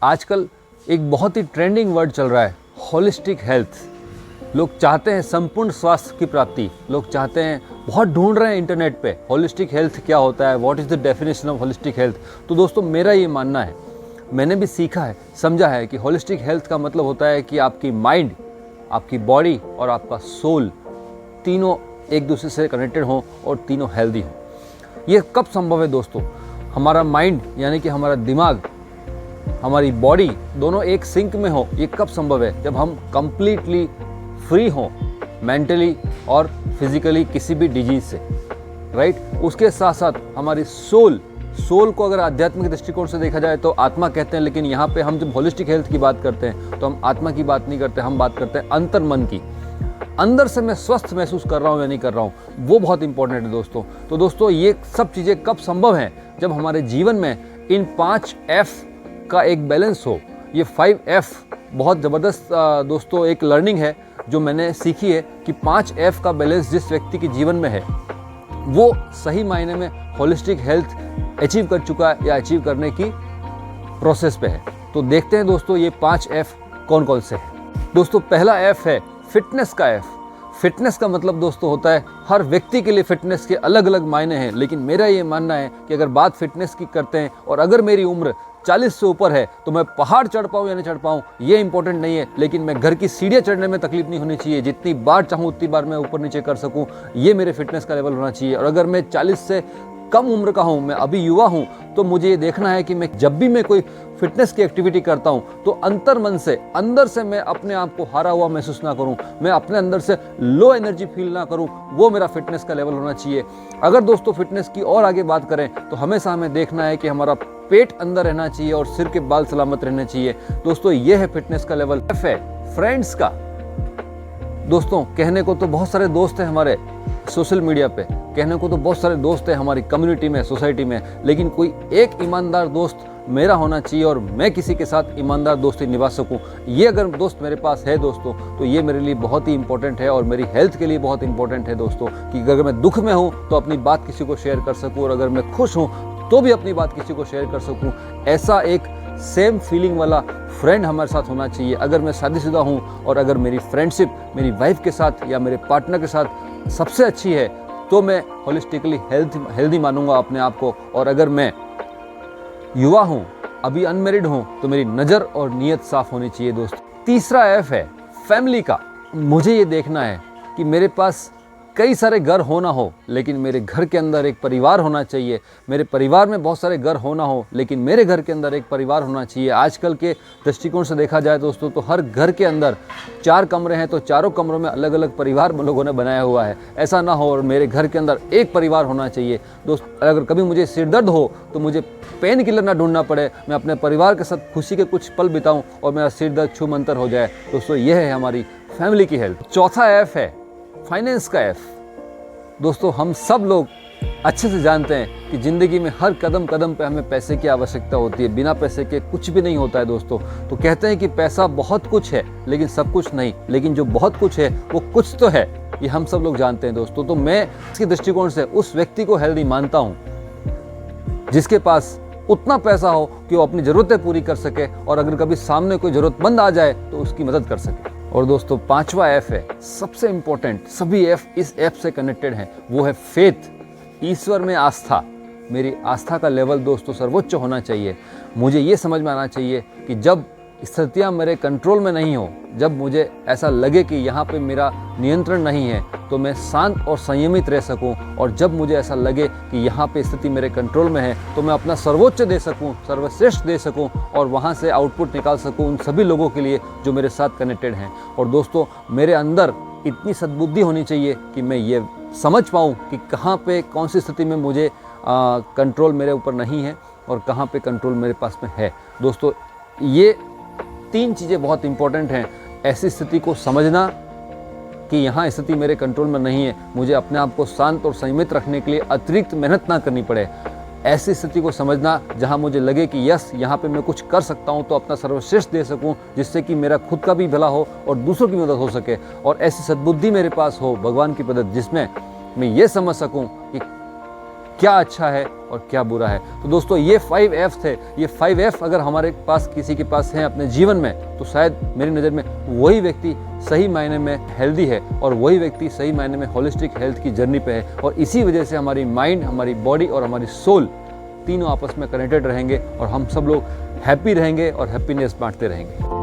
आजकल एक बहुत ही ट्रेंडिंग वर्ड चल रहा है, होलिस्टिक हेल्थ। लोग चाहते हैं संपूर्ण स्वास्थ्य की प्राप्ति, लोग चाहते हैं, बहुत ढूंढ रहे हैं इंटरनेट पे होलिस्टिक हेल्थ क्या होता है, what is the definition of holistic health. तो दोस्तों मेरा ये मानना है, मैंने भी सीखा है, समझा है कि होलिस्टिक हेल्थ का मतलब होता है कि आपकी माइंड, आपकी बॉडी और आपका सोल तीनों एक दूसरे से कनेक्टेड हों और तीनों हेल्दी हों। ये कब संभव है दोस्तों? हमारा माइंड यानी कि हमारा दिमाग, हमारी बॉडी दोनों एक सिंक में हो। ये कब संभव है? जब हम कंप्लीटली फ्री हों मेंटली और फिजिकली किसी भी डिजीज से, राइट। उसके साथ साथ हमारी सोल को अगर आध्यात्मिक दृष्टिकोण से देखा जाए तो आत्मा कहते हैं, लेकिन यहाँ पे हम जब होलिस्टिक हेल्थ की बात करते हैं तो हम आत्मा की बात नहीं करते, हम बात करते हैं अंतर मन की। अंदर से मैं स्वस्थ महसूस कर रहा हूँ या नहीं कर रहा हूँ, वो बहुत इंपॉर्टेंट है दोस्तों। तो दोस्तों ये सब चीज़ें कब संभव हैं? जब हमारे जीवन में इन 5 F का एक बैलेंस हो। ये 5 F बहुत ज़बरदस्त दोस्तों एक लर्निंग है जो मैंने सीखी है कि 5 F का बैलेंस जिस व्यक्ति के जीवन में है वो सही मायने में होलिस्टिक हेल्थ अचीव कर चुका है या अचीव करने की प्रोसेस पे है। तो देखते हैं दोस्तों ये 5 F कौन कौन से हैं। दोस्तों पहला F है फिटनेस का F। फिटनेस का मतलब दोस्तों होता है, हर व्यक्ति के लिए फिटनेस के अलग अलग मायने हैं, लेकिन मेरा ये मानना है कि अगर बात फिटनेस की करते हैं और अगर मेरी उम्र 40 से ऊपर है तो मैं पहाड़ चढ़ पाऊँ या नहीं चढ़ पाऊँ ये इंपॉर्टेंट नहीं है, लेकिन मैं घर की सीढ़ियाँ चढ़ने में तकलीफ नहीं होनी चाहिए। जितनी बार चाहूँ उतनी बार मैं ऊपर नीचे कर सकूँ, ये मेरे फिटनेस का लेवल होना चाहिए। और अगर मैं 40 से कम उम्र का हूँ, मैं अभी युवा हूँ, तो मुझे ये देखना है कि मैं जब भी मैं कोई फिटनेस की एक्टिविटी करता हूँ तो अंतर मन से, अंदर से मैं अपने आप को हारा हुआ महसूस ना करूँ, मैं अपने अंदर से लो एनर्जी फील ना करूँ, वो मेरा फिटनेस का लेवल होना चाहिए। अगर दोस्तों फिटनेस की और आगे बात करें तो हमेशा हमें देखना है कि हमारा पेट अंदर रहना चाहिए और सिर के बाल सलामत रहने चाहिए। दोस्तों ये है फिटनेस का लेवल। F है फ्रेंड्स का। दोस्तों कहने को तो बहुत सारे दोस्त हैं हमारे सोशल मीडिया पे, कहने को तो बहुत सारे दोस्त हैं हमारी कम्युनिटी में, सोसाइटी में, लेकिन कोई एक ईमानदार दोस्त मेरा होना चाहिए और मैं किसी के साथ ईमानदार दोस्ती निभा सकूं। ये अगर दोस्त मेरे पास है दोस्तों तो ये मेरे लिए बहुत ही इंपॉर्टेंट है और मेरी हेल्थ के लिए बहुत इंपॉर्टेंट है दोस्तों, कि अगर मैं दुख में हूँ तो अपनी बात किसी को शेयर कर सकूँ और अगर मैं खुश हूँ तो भी अपनी बात किसी को शेयर कर सकूँ। ऐसा एक सेम फीलिंग वाला फ्रेंड हमारे साथ होना चाहिए। अगर मैं शादीशुदा हूँ और अगर मेरी फ्रेंडशिप मेरी वाइफ के साथ या मेरे पार्टनर के साथ सबसे अच्छी है तो मैं होलिस्टिकली हेल्दी मानूंगा अपने आप को। और अगर मैं युवा हूँ, अभी अनमेरिड हूँ, तो मेरी नज़र और नीयत साफ होनी चाहिए दोस्तों। तीसरा F है फैमिली का। मुझे ये देखना है कि मेरे पास कई सारे घर हो ना हो, लेकिन मेरे घर के अंदर एक परिवार होना चाहिए। मेरे परिवार में बहुत सारे घर हो ना हो, लेकिन मेरे घर के अंदर एक परिवार होना चाहिए। आजकल के दृष्टिकोण से देखा जाए दोस्तों तो हर घर के अंदर 4 कमरे हैं तो चारों कमरों में अलग अलग परिवार लोगों ने बनाया हुआ है। ऐसा ना हो और मेरे घर के अंदर एक परिवार होना चाहिए दोस्त। अगर कभी मुझे सिर दर्द हो तो मुझे पेन किलर ना ढूंढना पड़े, मैं अपने परिवार के साथ खुशी के कुछ पल बिताऊं और मेरा सिर दर्द छू मंतर हो जाए। दोस्तों यह है हमारी फैमिली की हेल्थ। चौथा F है फाइनेंस का F। दोस्तों हम सब लोग अच्छे से जानते हैं कि ज़िंदगी में हर कदम कदम पे हमें पैसे की आवश्यकता होती है। बिना पैसे के कुछ भी नहीं होता है दोस्तों। तो कहते हैं कि पैसा बहुत कुछ है लेकिन सब कुछ नहीं, लेकिन जो बहुत कुछ है वो कुछ तो है, ये हम सब लोग जानते हैं दोस्तों। तो मैं इसके दृष्टिकोण से उस व्यक्ति को हेल्दी मानता हूँ जिसके पास उतना पैसा हो कि वो अपनी ज़रूरतें पूरी कर सके और अगर कभी सामने कोई ज़रूरतमंद आ जाए तो उसकी मदद कर सके। और दोस्तों 5वां F है सबसे इम्पोर्टेंट, सभी F इस F से कनेक्टेड हैं, वो है फेथ, ईश्वर में आस्था। मेरी आस्था का लेवल दोस्तों सर्वोच्च होना चाहिए। मुझे ये समझ में आना चाहिए कि जब स्थितियाँ मेरे कंट्रोल में नहीं हो, जब मुझे ऐसा लगे कि यहाँ पे मेरा नियंत्रण नहीं है, तो मैं शांत और संयमित रह सकूं। और जब मुझे ऐसा लगे कि यहाँ पे स्थिति मेरे कंट्रोल में है तो मैं अपना सर्वोच्च दे सकूं, सर्वश्रेष्ठ दे सकूं और वहाँ से आउटपुट निकाल सकूं उन सभी लोगों के लिए जो मेरे साथ कनेक्टेड हैं। और दोस्तों मेरे अंदर इतनी सद्बुद्धि होनी चाहिए कि मैं ये समझ पाऊँ कि कहाँ पे कौन सी स्थिति में मुझे कंट्रोल मेरे ऊपर नहीं है और कहाँ पे कंट्रोल मेरे पास में है। दोस्तों ये 3 चीज़ें बहुत इंपॉर्टेंट हैं। ऐसी स्थिति को समझना कि यहाँ स्थिति मेरे कंट्रोल में नहीं है, मुझे अपने आप को शांत और संयमित रखने के लिए अतिरिक्त मेहनत ना करनी पड़े। ऐसी स्थिति को समझना जहाँ मुझे लगे कि यस यहाँ पे मैं कुछ कर सकता हूँ तो अपना सर्वश्रेष्ठ दे सकूँ, जिससे कि मेरा खुद का भी भला हो और दूसरों की मदद हो सके। और ऐसी सद्बुद्धि मेरे पास हो भगवान की मदद, जिसमें मैं ये समझ सकूँ कि क्या अच्छा है और क्या बुरा है। तो दोस्तों ये 5 F थे। ये 5 F अगर हमारे पास किसी के पास हैं अपने जीवन में, तो शायद मेरी नज़र में वही व्यक्ति सही मायने में हेल्दी है और वही व्यक्ति सही मायने में होलिस्टिक हेल्थ की जर्नी पे है। और इसी वजह से हमारी माइंड, हमारी बॉडी और हमारी सोल तीनों आपस में कनेक्टेड रहेंगे और हम सब लोग हैप्पी रहेंगे और हैप्पीनेस बांटते रहेंगे।